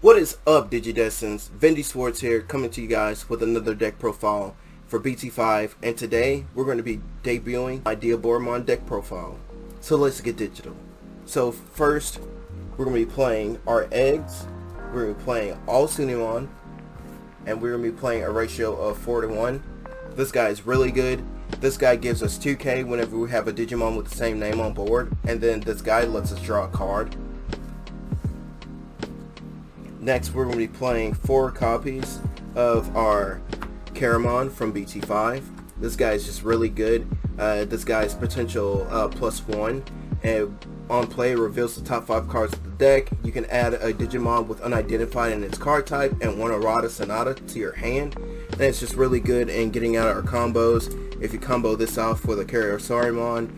What is up, Digidestineds? Vendy Swords here, coming to you guys with another deck profile for BT5, and today we're going to be debuting my Diaboromon deck profile. So let's get digital. So first, we're going to be playing our eggs, we're going to be playing all Sunimon, and we're going to be playing a ratio of 4-to-1. This guy is really good. This guy gives us 2k whenever we have a Digimon with the same name on board, and then this guy lets us draw a card. Next, we're going to be playing 4 copies of our Caramond from BT5. This guy is just really good. This guy's potential +1, and on play reveals the top 5 cards of the deck. You can add a Digimon with unidentified in its card type and 1 Erata Sonata to your hand. And it's just really good in getting out our combos. If you combo this off with a Caramond,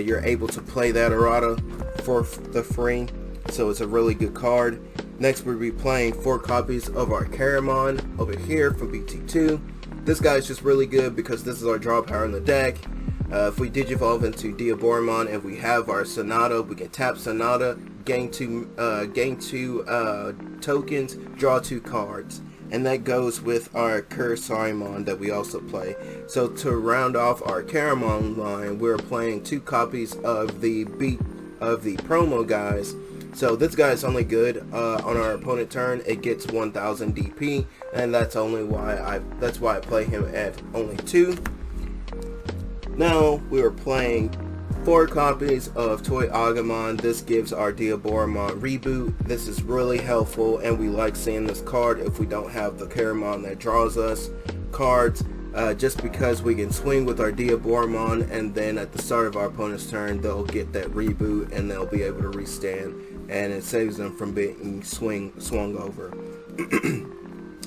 you're able to play that Erata for the free. So it's a really good card. Next, we'll be playing 4 copies of our Caramond over here from BT2. This guy is just really good because this is our draw power in the deck. If we Digivolve into Diaboromon and we have our Sonata, we can tap Sonata, gain 2 tokens, draw 2 cards. And that goes with our Caramond that we also play. So to round off our Caramond line, we're playing 2 copies of the promo guys. So this guy is only good on our opponent turn. It gets 1000 DP, and that's why I play him at only 2. Now we are playing 4 copies of Toy Agamon. This gives our Diaboromon Reboot. This is really helpful, and we like seeing this card if we don't have the Caramond that draws us cards. Just because we can swing with our Diaboromon, and then at the start of our opponent's turn they'll get that reboot and they'll be able to restand, and it saves them from being swung over.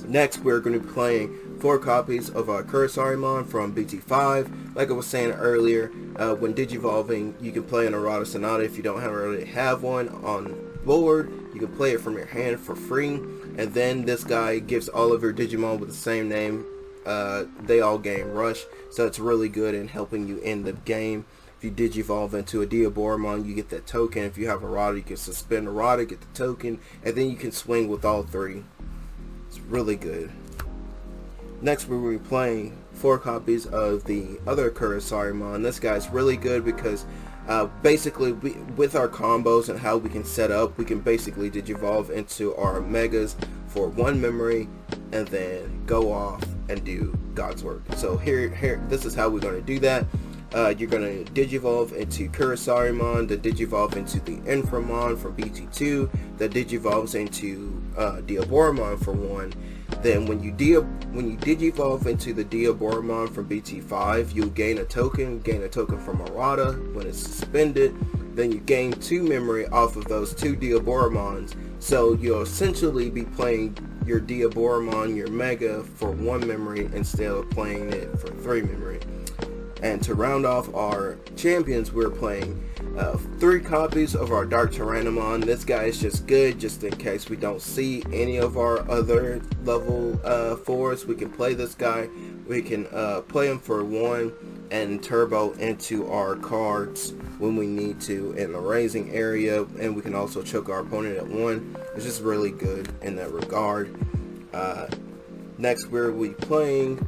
Next, we're going to be playing 4 copies of our Caramond from BT5. Like I was saying earlier, when Digivolving, you can play an Erata Sonata. If you don't already have one on board, you can play it from your hand for free. And then this guy gives all of your Digimon with the same name, they all gain Rush, so it's really good in helping you in the game. If you Digivolve into a Diaboromon, you get that token. If you have Erata, you can suspend Erata, get the token, and then you can swing with all 3. It's really good. Next, we will be playing 4 copies of the other Caramond. This guy's really good because basically with our combos and how we can set up, we can basically Digivolve into our Megas for 1 memory and then go off and do God's work. So here this is how we're going to do that. You're going to Digivolve into Caramond, then Digivolve into the Inframon from BT2, that Digivolves into Diaboromon for 1. Then when you Digivolve into the Diaboromon from BT5, you'll gain a token from Erata when it's suspended. Then you gain 2 memory off of those 2 Diaboromons. So you'll essentially be playing your Diaboromon, your Mega, for 1 memory instead of playing it for 3 memory. And to round off our champions, we're playing 3 copies of our Dark Tyrannomon. This guy is just good, just in case we don't see any of our other level 4s. We can play this guy. We can play him for 1 and turbo into our cards when we need to in the raising area, and we can also choke our opponent at 1. It's just really good in that regard. Next, we'll be playing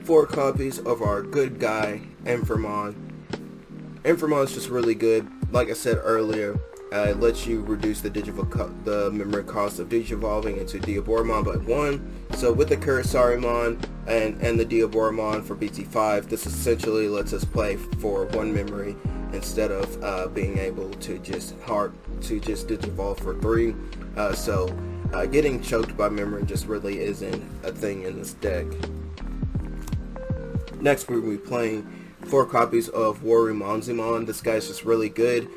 4 copies of our good guy Inframon. Inframon is just really good. Like I said earlier, it lets you reduce the memory cost of Digivolving into Diaboromon by 1. So with the Caramond and the Diaboromon for BT5, this essentially lets us play for 1 memory instead of being able to just Digivolve for 3. So getting choked by memory just really isn't a thing in this deck. Next, we'll be playing 4 copies of Warrimonzimon. This guy's just really good.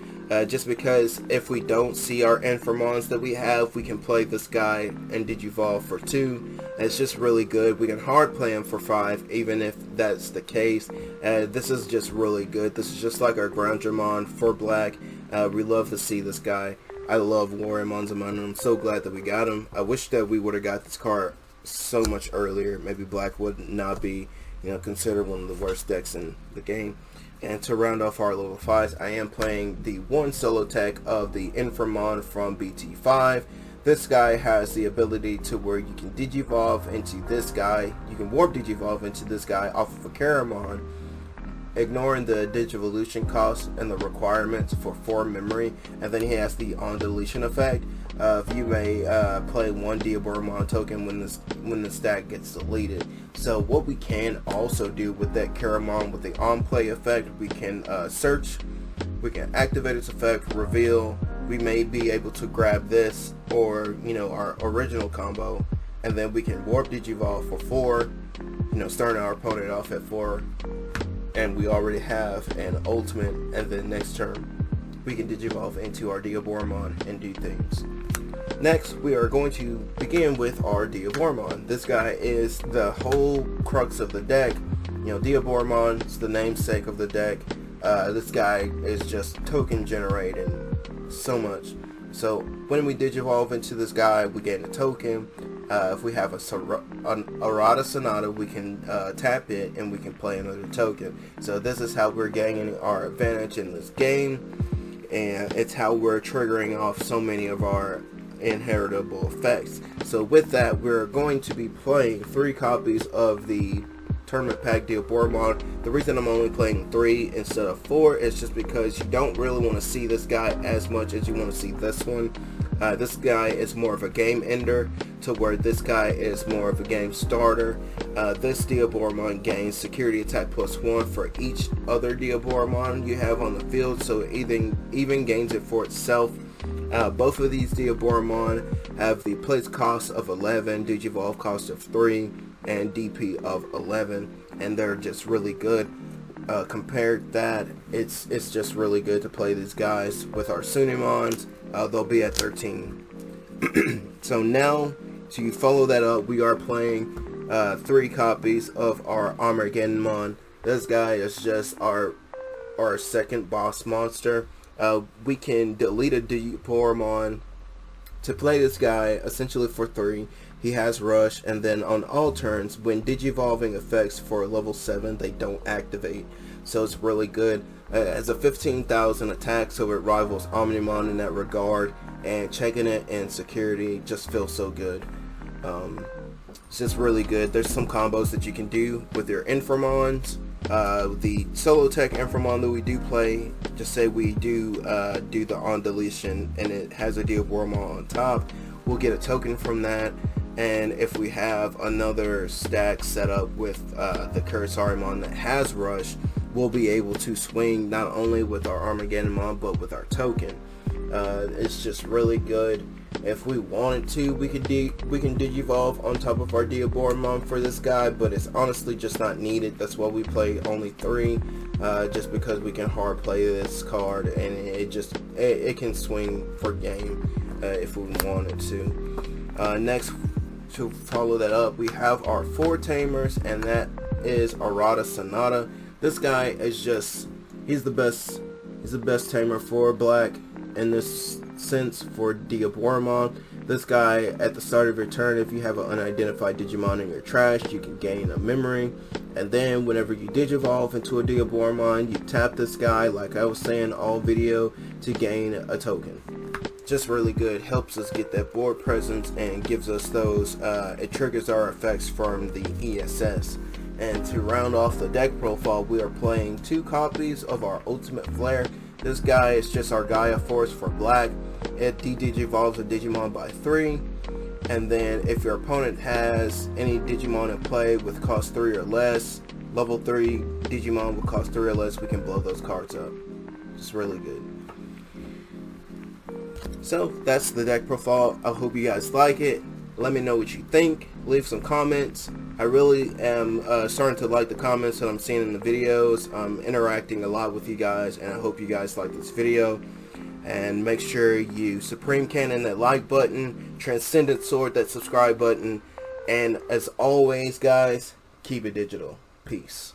Just because if we don't see our Inframons that we have, we can play this guy and Digivolve for 2. It's just really good. We can hard play him for 5, even if that's the case. This is just really good. This is just like our Groundramon for black. We love to see this guy. I love Warrimonzimon, and I'm so glad that we got him. I wish that we would have got this card so much earlier. Maybe black would not be, considered one of the worst decks in the game. And to round off our level 5s, I am playing the 1 solo tech of the Inframon from BT5. This guy has the ability to where you can Digivolve into this guy. You can Warp Digivolve into this guy off of a Caramond, ignoring the Digivolution cost and the requirements for 4 memory. And then he has the on deletion effect. You may play 1 Diaboromon token when the stack gets deleted. So what we can also do with that Caramond with the on play effect, we can search, we can activate its effect, reveal. We may be able to grab this or our original combo, and then we can Warp Digivolve for 4, starting our opponent off at 4, and we already have an ultimate, and then next turn we can Digivolve into our Diaboromon and do things. Next, we are going to begin with our Diaboromon. This guy is the whole crux of the deck. Diaboromon is the namesake of the deck. This guy is just token generating so much. So when we Digivolve into this guy, we gain a token. If we have an Erata Sonata, we can tap it and we can play another token. So this is how we're gaining our advantage in this game, and it's how we're triggering off so many of our inheritable effects. So with that, we're going to be playing 3 copies of the Tournament Pack Diaboromon. The reason I'm only playing 3 instead of 4 is just because you don't really want to see this guy as much as you want to see this one. This guy is more of a game ender, to where this guy is more of a game starter. This Diaboromon gains security attack +1 for each other Diaboromon you have on the field, so it even gains it for itself. Both of these Diaboromon have the place cost of 11, Digivolve cost of 3, and DP of 11, and they're just really good. Compared that, it's just really good to play these guys. With our Sunimons, they'll be at 13. So now, to follow that up, we are playing 3 copies of our Armageddon. This guy is just our second boss monster. We can delete a Diaboromon to play this guy essentially for 3. He has Rush, and then on all turns, when Digivolving effects for level 7, they don't activate. So it's really good. As a 15,000 attack, so it rivals Omnimon in that regard, and checking it in security just feels so good. It's just really good. There's some combos that you can do with your Inframons. The solo tech Inframon that we do play, just say we do the on deletion and it has a Diaboromon on top, we'll get a token from that. And if we have another stack set up with the Caramond that has Rush, we'll be able to swing not only with our Armageddon but with our token. It's just really good. If we wanted to, we can Digivolve on top of our Diaboromon for this guy, but it's honestly just not needed. That's why we play only 3, just because we can hard play this card, and it can swing for game if we wanted to. Next, to follow that up, we have our 4 Tamers, and that is Erata Sonata. This guy is he's the best tamer for black in this sense for Diaboromon. This guy, at the start of your turn, if you have an unidentified Digimon in your trash, you can gain a memory, and then whenever you Digivolve into a Diaboromon, you tap this guy, like I was saying all video, to gain a token. Just really good, helps us get that board presence and gives us those, it triggers our effects from the ESS. And to round off the deck profile, we are playing 2 copies of our Ultimate Flare. This guy is just our Gaia Force for black. It de-digivolves a Digimon by 3. And then if your opponent has any Digimon in play with cost 3 or less, level 3 Digimon with cost 3 or less, we can blow those cards up. It's really good. So that's the deck profile. I hope you guys like it. Let me know what you think. Leave some comments. I really am starting to like the comments that I'm seeing in the videos. I'm interacting a lot with you guys, and I hope you guys like this video. And make sure you Supreme Cannon that like button, Transcendent Sword that subscribe button, and as always guys, keep it digital. Peace.